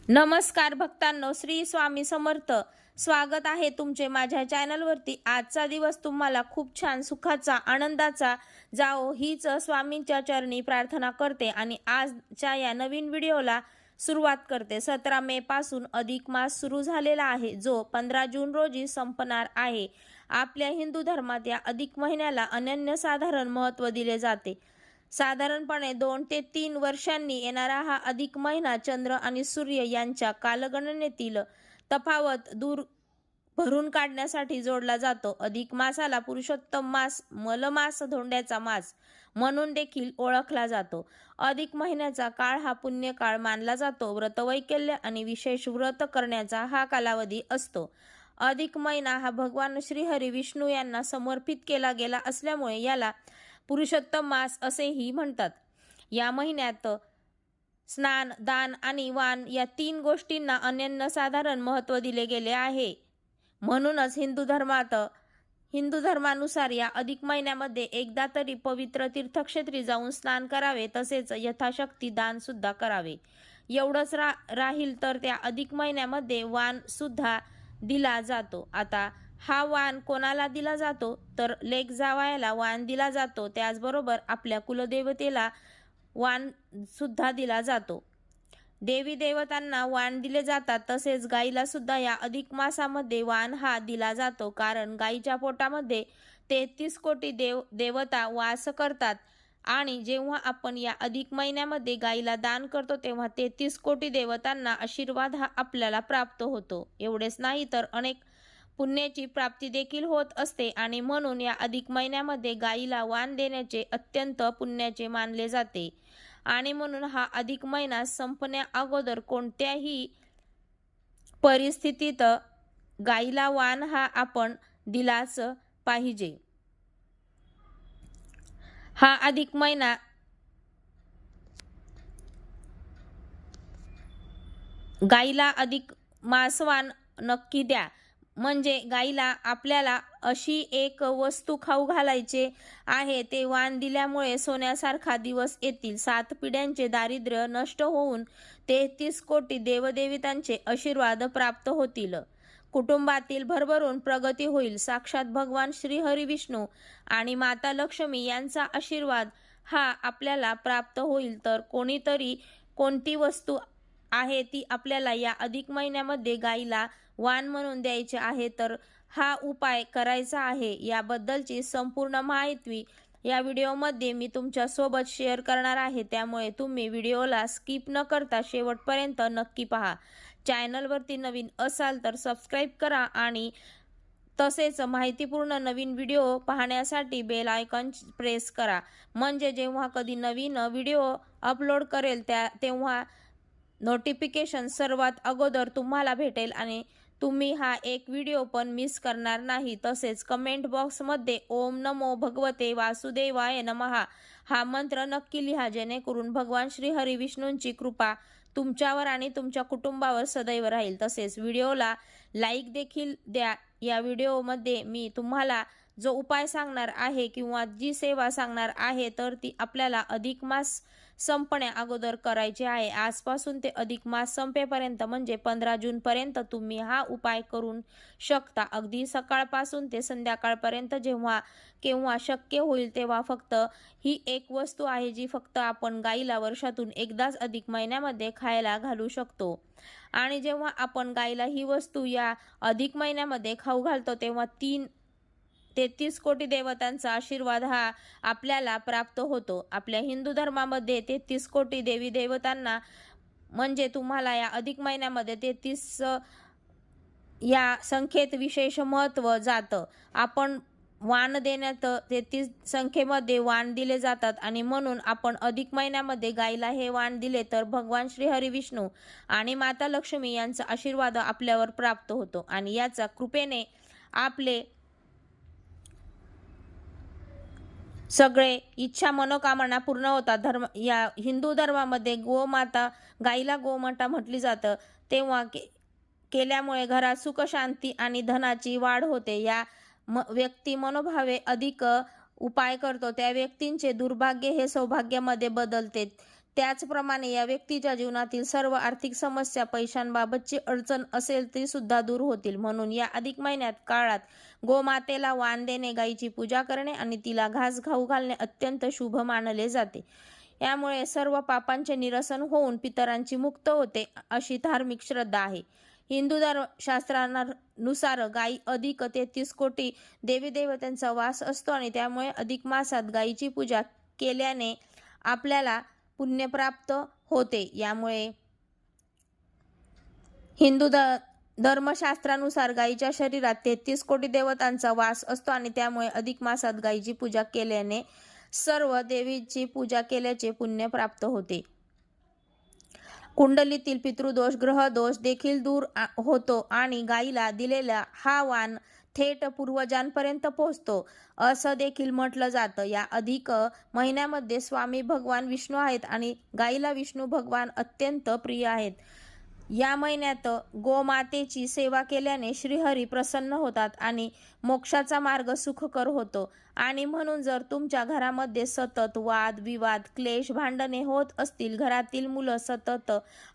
नमस्कार भक्तांनो, श्री स्वामी समर्थ. स्वागत आहे तुमचे माझ्या चॅनलवरती. आजचा दिवस तुम्हाला खूप छान सुखाचा आनंदाचा जाओ हीच स्वामींच्या चरणी प्रार्थना करते आणि आजच्या या नवीन व्हिडिओला सुरुवात करते. 17 मे पासून अधिक मास सुरू झालेला आहे, जो 15 जून रोजी संपणार आहे. आपल्या हिंदू धर्मात या अधिक महिन्याला अनन्यसाधारण महत्त्व दिले जाते. साधारणपणे 2 ते 3 वर्षांनी येणारा हा अधिक महिना चंद्र आणि सूर्य यांच्या कालगणनेतील तफावत दूर भरून काढण्यासाठी जोडला जातो. अधिक मासाला पुरुषोत्तम मास, मलमास, धोंड्याचा मास म्हणून देखील ओळखला जातो. अधिक महिन्याचा काळ हा पुण्यकाळ मानला जातो. व्रतवैकल्य आणि विशेष व्रत करण्याचा हा कालावधी असतो. अधिक महिना हा भगवान श्रीहरी विष्णू यांना समर्पित केला गेला असल्यामुळे याला पुरुषोत्तम मास असेही म्हणतात. या महिन्यात स्नान, दान आणि वाण या 3 गोष्टींना अनन्यसाधारण महत्त्व दिले गेले आहे. म्हणूनच हिंदू धर्मानुसार या अधिक महिन्यामध्ये एकदा तरी पवित्र तीर्थक्षेत्री जाऊन स्नान करावे, तसेच यथाशक्ती दान सुद्धा करावे. एवढंच राहील तर त्या अधिक महिन्यामध्ये वाण सुद्धा दिला जातो. आता हा वाण कोणाला दिला जातो तर लेक जावयाला वाण दिला जातो. त्याचबरोबर आपल्या कुलदेवतेला वाण सुद्धा दिला जातो. देवी देवतांना वाण दिले जातात. तसेच गाईला सुद्धा या अधिक मासामध्ये वाण हा दिला जातो, कारण गाईच्या पोटामध्ये 33 कोटी देवता वास करतात आणि जेव्हा आपण या अधिक महिन्यामध्ये गाईला दान करतो तेव्हा 33 कोटी देवतांना आशीर्वाद हा आपल्याला प्राप्त होतो. एवढेच नाही तर अनेक पुण्याची प्राप्ती देखील होत असते आणि म्हणून या अधिक महिन्यामध्ये गाईला वाण देण्याचे अत्यंत पुण्याचे मानले जाते. आणि म्हणून हा अधिक महिना संपण्या अगोदर कोणत्याही परिस्थितीत गाईला वाण हा आपण दिलाच पाहिजे. हा अधिक महिना गाईला अधिक मासवान नक्की द्या. म्हणजे गाईला आपल्याला अशी एक वस्तू खाऊ घालायचे आहे, ते वाण दिल्यामुळे सोन्यासारखा दिवस येतील. 7 पिढ्यांचे दारिद्र्य नष्ट होऊन 33 कोटी देवदेवतांचे आशीर्वाद प्राप्त होतील. कुटुंबातील भरभरून प्रगती होईल. साक्षात भगवान श्री हरी विष्णू आणि माता लक्ष्मी यांचा आशीर्वाद हा आपल्याला प्राप्त होईल. तर कोणती वस्तू आहे ती आपल्याला या अधिक महिन्यामध्ये गाईला वाण म्हणून द्यायचे आहे, तर हा उपाय करायचा आहे, याबद्दलची संपूर्ण माहिती या व्हिडिओमध्ये मी तुमच्या सोबत शेअर करणार आहे. त्यामुळे तुम्ही व्हिडिओला स्किप न करता शेवटपर्यंत नक्की पहा. चॅनलवरती नवीन असाल तर सबस्क्राईब करा आणि तसेच माहितीपूर्ण नवीन व्हिडिओ पाहण्यासाठी बेल आयकॉन प्रेस करा. म्हणजे जेव्हा कधी नवीन व्हिडिओ अपलोड करेल तेव्हा नोटिफिकेशन सर्वात अगोदर तुम्हाला भेटेल आणि तुम्ही हा एक व्हिडिओ पण मिस करणार नाही. तसेच कमेंट बॉक्समध्ये ओम नमो भगवते वासुदेवाय नमः हा मंत्र नक्की लिहा, जेणेकरून भगवान श्री हरी विष्णूंची कृपा तुमच्यावर आणि तुमच्या कुटुंबावर सदैव राहील. तसेच व्हिडिओला लाईक देखील द्या. या व्हिडिओमध्ये मी तुम्हाला जो उपाय सांगणार आहे किंवा जी सेवा सांगणार आहे तर ती आपल्याला अधिक मास संपण्या अगोदर करायची आहे. आजपासून ते अधिक मास संपेपर्यंत म्हणजे 15 जून पर्यंत तुम्ही हा उपाय करू शकता. अगदी सकाळपासून ते संध्याकाळपर्यंत केव्हा शक्य होईल तेव्हा फक्त ही एक वस्तू आहे जी फक्त आपण गाईला वर्षातून एकदाच अधिक महिन्यामध्ये खायला घालू शकतो. आणि जेव्हा आपण गाईला ही वस्तू या अधिक महिन्यामध्ये खाऊ घालतो तेव्हा 33 कोटी देवतांचा आशीर्वाद हा आपल्याला प्राप्त होतो. आपल्या हिंदू धर्मामध्ये 33 कोटी देवी देवतांना म्हणजे तुम्हाला या अधिक महिन्यामध्ये 33 या संख्येत विशेष महत्त्व जातं. आपण वाण देण्यात 33 संख्येमध्ये वाण दिले जातात आणि म्हणून आपण अधिक महिन्यामध्ये गाईला हे वाण दिले तर भगवान श्री हरी विष्णू आणि माता लक्ष्मी यांचा आशीर्वाद आपल्यावर प्राप्त होतो आणि याचा कृपेने आपले सगळे इच्छा मनोकामना पूर्ण होतात. या हिंदू धर्मामध्ये गाईला गोमाता म्हटली जातं. तेव्हा केल्यामुळे घरात सुख शांती आणि धनाची वाढ होते. या व्यक्ती मनोभावे अधिक उपाय करतो त्या व्यक्तींचे दुर्भाग्य हे सौभाग्यामध्ये बदलते. त्याचप्रमाणे या व्यक्तीच्या जीवनातील सर्व आर्थिक समस्या, पैशांबाबतची अडचण असेल ती सुद्धा दूर होतील. म्हणून या अधिक महिन्यात काळात गोमातेला वाण देणे, गायीची पूजा करणे आणि तिला घास खाऊ घालणे अत्यंत शुभ मानले जाते. यामुळे सर्व पापांचे निरसन होऊन पितरांची मुक्त होते, अशी धार्मिक श्रद्धा आहे. हिंदू धर्मशास्त्रानुसार गायी अधिक 33 कोटी देवी देवतांचा वास असतो आणि त्यामुळे अधिक मासात गायीची पूजा केल्याने आपल्याला पुण्य प्राप्त होते. यामुळे हिंदू धर्मशास्त्रानुसार गायीच्या शरीरात 33 कोटी देवतांचा वास असतो आणि त्यामुळे अधिक मासात गायीची पूजा केल्याने सर्व देवीची पूजा केल्याचे पुण्य प्राप्त होते. कुंडलीतील पितृदोष, ग्रहदोष देखील दूर होतो आणि गायीला दिलेला हा वाण थेट पूर्वजांपर्यंत पोहोचतो, असं देखील म्हटलं जातं. या अधिक महिन्यामध्ये स्वामी भगवान विष्णू आहेत आणि गायीला विष्णू भगवान अत्यंत प्रिय आहेत. या महिन्यात गोमातेची सेवा केल्याने श्रीहरी प्रसन्न होतात आणि मोक्षाचा मार्ग सुखकर होतो. आणि म्हणून जर तुमच्या घरामध्ये सतत वाद विवाद, क्लेश, भांडणे होत असतील, घरातील मुलं सतत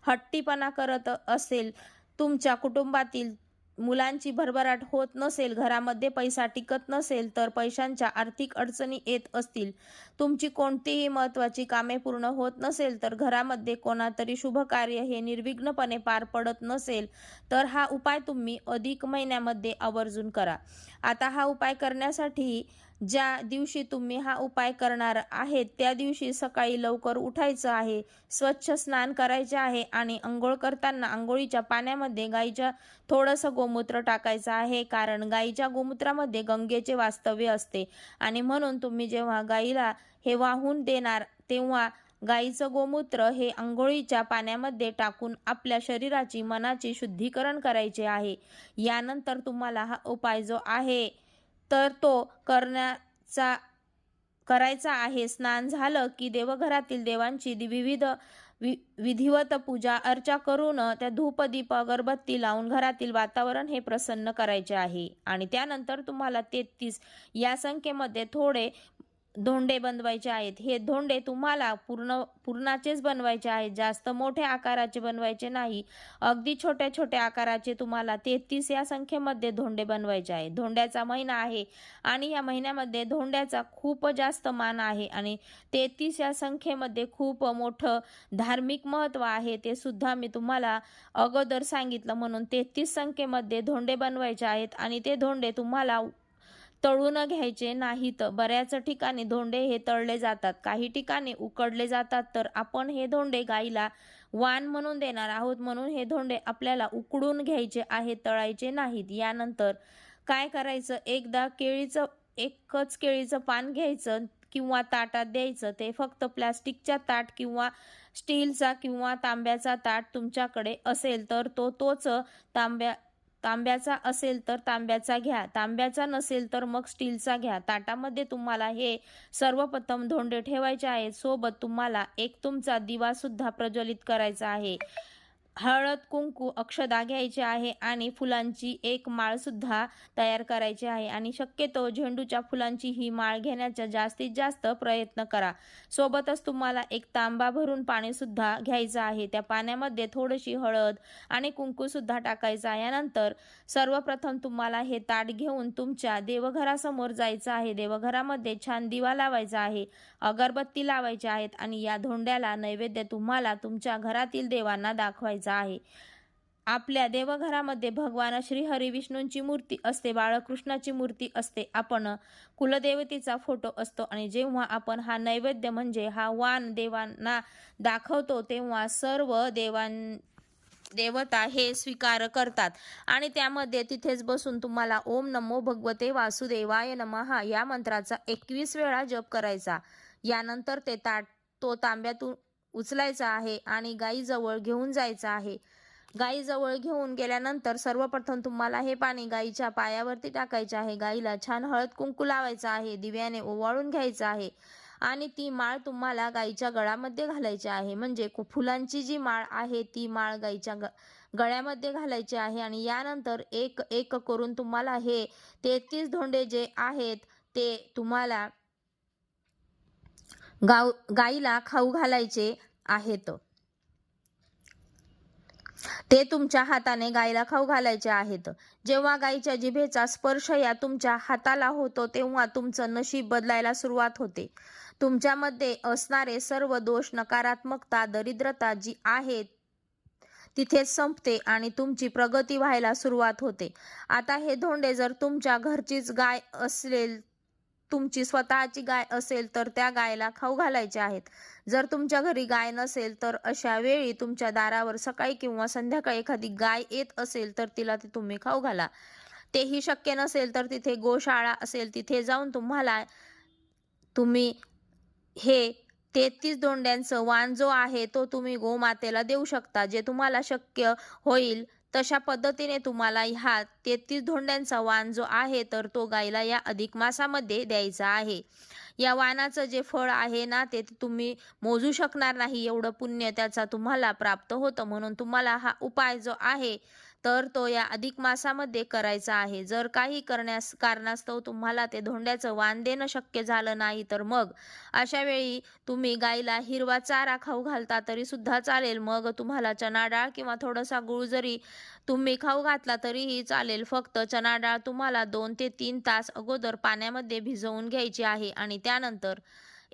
हट्टीपणा करत असेल, तुमच्या कुटुंबातील मुलांची भरभराट होत नसेल, घरामध्ये पैसा टिकत नसेल, तर पैशांच्या आर्थिक अडचणी येत असतील, तुमची कोणतीही महत्त्वाची कामे पूर्ण होत नसेल, तर घरामध्ये कोणातरी शुभ कार्य हे निर्विघ्नपणे पार पडत नसेल, तर हा उपाय तुम्ही अधिक महिन्यामध्ये आवर्जून करा. आता हा उपाय करण्यासाठी ज्या दिवशी तुम्ही हा उपाय करणार आहेत त्या दिवशी सकाळी लवकर उठायचं आहे, स्वच्छ स्नान करायचे आहे आणि अंघोळ करताना अंघोळीच्या पाण्यामध्ये गाईच्या थोडंसं गोमूत्र टाकायचं आहे, कारण गाईच्या गोमूत्रामध्ये गंगेचे वास्तव्य असते आणि म्हणून तुम्ही जेव्हा गाईला हे वाहून देणार तेव्हा गाईचं गोमूत्र हे अंघोळीच्या पाण्यामध्ये टाकून आपल्या शरीराची, मनाची शुद्धीकरण करायचे आहे. यानंतर तुम्हाला हा उपाय जो आहे तर तो करायचा आहे. स्नान झालं की देवघरातील देवांची विधिवत पूजा अर्चा करून त्या धूप, दीप, अगरबत्ती लावून घरातील वातावरण हे प्रसन्न करायचे आहे. आणि त्यानंतर तुम्हाला 33 या संख्येमध्ये थोडे धोंडे बनवायचे आहेत. हे धोंडे तुम्हाला पूर्णाचेच बनवायचे आहेत, जास्त मोठ्या आकाराचे बनवायचे नाही. अगदी छोट्या छोट्या आकाराचे तुम्हाला 33 या संख्येमध्ये धोंडे बनवायचे आहेत. धोंड्याचा महिना आहे आणि या महिन्यामध्ये धोंड्याचा खूप जास्त मान आहे आणि 33 या संख्येमध्ये खूप मोठं धार्मिक महत्त्व आहे, ते सुद्धा मी तुम्हाला अगोदर सांगितलं. म्हणून 33 संख्येमध्ये धोंडे बनवायचे आहेत आणि ते धोंडे तुम्हाला तळून घ्यायचे नाहीत. बऱ्याच ठिकाणी धोंडे हे तळले जातात, काही ठिकाणी उकडले जातात, तर आपण हे धोंडे गाईला वाण म्हणून देणार आहोत, म्हणून हे धोंडे आपल्याला उकडून घ्यायचे आहेत, तळायचे नाहीत. यानंतर काय करायचं, एकच केळीचं पान घ्यायचं किंवा ताटात द्यायचं. ते फक्त प्लास्टिकच्या ताट किंवा स्टीलचा किंवा तांब्याचा ताट तुमच्याकडे असेल तर तोच तांब्याचा असेल तर तांब्याचा घ्या, तांब्याचा नसेल तर मग स्टीलचा घ्या. ताटामध्ये तुम्हाला हे सर्वप्रथम धोंडे ठेवायचे आहेत. सोबत तुम्हाला एक तुमचा दिवा सुद्धा प्रज्वलित करायचा आहे. हळद, कुंकू, अक्षदा घ्यायचे आहे आणि फुलांची एक माळ सुद्धा तयार करायची आहे आणि शक्यतो झेंडूच्या फुलांची ही माळ घेण्याचा जास्तीत जास्त प्रयत्न करा. सोबतच तुम्हाला एक तांबा भरून पाणी सुद्धा घ्यायचं आहे. त्या पाण्यामध्ये थोडीशी हळद आणि कुंकू सुद्धा टाकायचं आहे. यानंतर सर्वप्रथम तुम्हाला हे ताट घेऊन तुमच्या देवघरासमोर जायचं आहे. देवघरामध्ये छान दिवा लावायचा आहे, अगरबत्ती लावायची आहेत आणि या धोंड्याला नैवेद्य तुम्हाला तुमच्या घरातील देवांना दाखवायचा आहे. आपल्या देवघरामध्ये भगवान श्री हरी विष्णूंची मूर्ती असते, बाळकृष्णाची मूर्ती असते, आपण कुलदेवतेचा फोटो असतो आणि जेव्हा आपण हा नैवेद्य म्हणजे हा वाण देवांना दाखवतो तेव्हा सर्व देवता हे स्वीकार करतात आणि त्यामध्ये तिथेच बसून तुम्हाला ओम नमो भगवते वासुदेवाय नमः या मंत्राचा 21 वेळा जप करायचा. यानंतर तो तांब्यातून उचलायचा आहे आणि गाईजवळ घेऊन जायचा आहे. गाईजवळ घेऊन गेल्यानंतर सर्वप्रथम तुम्हाला हे पाणी गाईच्या पायावरती टाकायचे आहे. गाईला छान हळद कुंकू लावायचा आहे, दिव्याने ओवाळून घ्यायचं आहे आणि ती माळ तुम्हाला गाईच्या गळ्यामध्ये घालायची आहे. म्हणजे फुलांची जी माळ आहे ती माळ गाईच्या गळ्यामध्ये घालायची आहे आणि यानंतर एक एक करून तुम्हाला हे 33 धोंडे जे आहेत ते तुम्हाला गाईला खाऊ घालायचे आहेत ते तुमच्या हाताने गायीला खाऊ घालायचे आहेत. जेव्हा गायीच्या जिभेचा स्पर्श या तुमच्या हाताला होतो तेव्हा तुमचं नशीब बदलायला सुरुवात होते. तुमच्यामध्ये असणारे सर्व दोष, नकारात्मकता, दरिद्रता जी आहे तिथेच संपते आणि तुमची प्रगती व्हायला सुरुवात होते. आता हे धोंडे जर तुमच्या घरचीच गाय असेल, तुमची स्वतःची गाय असेल तर त्या गायला खाऊ घालायचे आहेत. जर तुमच्या घरी गाय नसेल तर अशा वेळी तुमच्या दारावर सकाळी किंवा संध्याकाळी एखादी गाय येत असेल तर तिला ते तुम्ही खाऊ घाला. तेही शक्य नसेल तर तिथे गोशाळा असेल तिथे जाऊन तुम्ही हे 33 धोंड्यांचं वाण जो आहे तो तुम्ही गोमातेला देऊ शकता. जे तुम्हाला शक्य होईल तशा पद्धतीने तुम्हाला ह्या 33 धोंड्यांचा वाण जो आहे तर तो गायला या अधिक मासामध्ये द्यायचा आहे. या वाणाचं जे फळ आहे ना ते तुम्ही मोजू शकणार नाही, एवढं पुण्य त्याचा तुम्हाला प्राप्त होतं. म्हणून तुम्हाला हा उपाय जो आहे तर तो या अधिक मासामध्ये करायचा आहे. जर काही कारणास्तव तुम्हाला ते धोंड्याचं वाण देणं शक्य झालं नाही तर मग अशा वेळी तुम्ही गाईला हिरवा चारा खाऊ घालता तरी सुद्धा चालेल. मग तुम्हाला चणा डाळ किंवा थोडासा गूळ जरी तुम्ही खाऊ घातला तरीही चालेल. फक्त चणा डाळ तुम्हाला 2 ते 3 तास अगोदर पाण्यामध्ये भिजवून घ्यायची आहे आणि त्यानंतर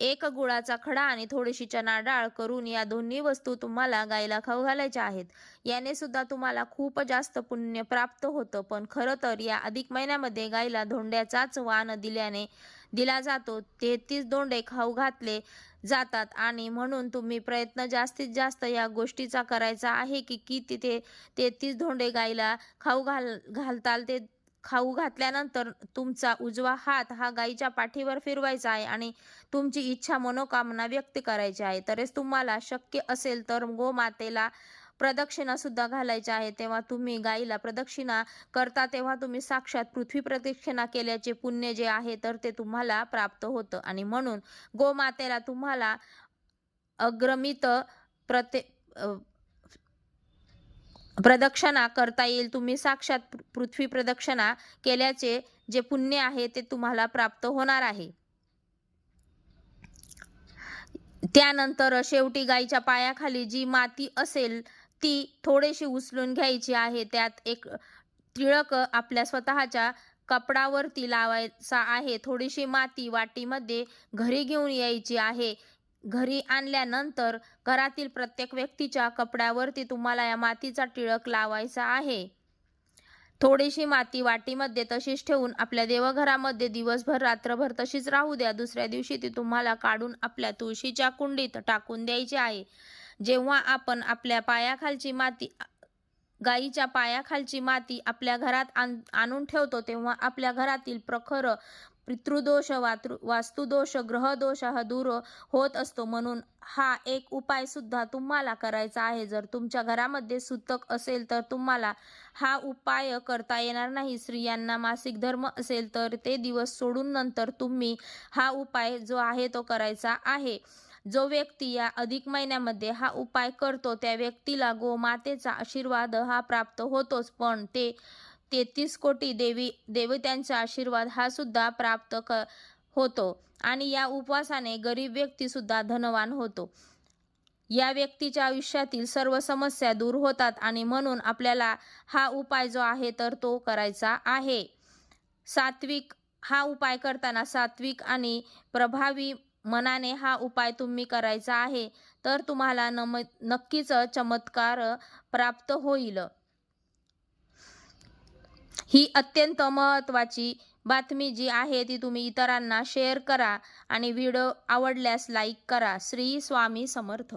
एक गुळाचा खडा आणि थोडीशी चणा डाळ करून या दोन्ही वस्तू तुम्हाला गायीला खाऊ घालायच्या आहेत. याने सुद्धा तुम्हाला खूप जास्त पुण्य प्राप्त होतं. पण खरं तर या अधिक महिन्यामध्ये गायीला धोंड्याचाच वाण दिला जातो. 33 धोंडे खाऊ घातले जातात आणि म्हणून तुम्ही प्रयत्न जास्तीत जास्त या गोष्टीचा करायचा आहे की तिथे 33 धोंडे गायीला खाऊ घालताल. ते खाऊ घातल्यानंतर तुमचा उजवा हात हा गायीच्या पाठीवर फिरवायचा आहे आणि तुमची इच्छा मनोकामना व्यक्त करायची आहे. तरीच तुम्हाला शक्य असेल तर गोमातेला प्रदक्षिणा सुद्धा घालायच्या आहे. तेव्हा तुम्ही गायीला प्रदक्षिणा करता तेव्हा तुम्ही साक्षात पृथ्वी प्रदक्षिणा केल्याचे पुण्य जे आहे तर ते तुम्हाला प्राप्त होतं आणि म्हणून गोमातेला तुम्हाला अग्रमित प्रदक्षिणा करता येईल. तुम्ही साक्षात पृथ्वी प्रदक्षिणा केल्याचे जे पुण्य आहे ते तुम्हाला प्राप्त होणार आहे. त्यानंतर शेवटी गायीच्या पायाखाली जी माती असेल ती थोडीशी उचलून घ्यायची आहे. त्यात एक टिळक आपल्या स्वतःच्या कपडावरती लावायचा आहे. थोडीशी माती वाटीमध्ये घरी घेऊन यायची आहे. घरी आणल्यानंतर घरातील प्रत्येक व्यक्तीच्या कपड्यावरती तुम्हाला या मातीचा टिळक लावायचा आहे. थोडीशी माती वाटीमध्ये तशीच ठेवून आपल्या देवघरामध्ये दिवसभर रात्रभर तशीच राहू द्या. दुसऱ्या दिवशी ती तुम्हाला काढून आपल्या तुळशीच्या कुंडीत टाकून द्यायची आहे. जेव्हा आपण आपल्या पायाखालची माती गायीच्या पायाखालची माती आपल्या घरात आणून ठेवतो तेव्हा आपल्या घरातील प्रखर पितृदोष, वास्तुदोष, ग्रहदोष हा दूर होत असतो. म्हणून हा एक उपाय सुद्धा तुम्हाला करायचा आहे. जर तुमच्या घरामध्ये सुतक असेल तर तुम्हाला हा उपाय करता येणार नाही. स्त्रियांना मासिक धर्म असेल तर ते दिवस सोडून नंतर तुम्ही हा उपाय जो आहे तो करायचा आहे. जो व्यक्ती या अधिक महिन्यामध्ये हा उपाय करतो त्या व्यक्तीला गोमातेचा आशीर्वाद हा प्राप्त होतोच, पण ते 33 कोटी देवतांचा आशीर्वाद हा सुद्धा प्राप्त होतो आणि या उपवासाने गरीब व्यक्ती सुद्धा धनवान होतो. या व्यक्तीच्या आयुष्यातील सर्व समस्या दूर होतात आणि म्हणून आपल्याला हा उपाय जो आहे तर तो करायचा आहे. हा उपाय करताना सात्विक आणि प्रभावी मनाने हा उपाय तुम्ही करायचा आहे. तर तुम्हाला नक्कीच चमत्कार प्राप्त होईल. ही अत्यंत महत्त्वाची बातमी जी आहे ती तुम्ही इतरांना शेअर करा आणि व्हिडिओ आवडल्यास लाईक करा. श्री स्वामी समर्थ.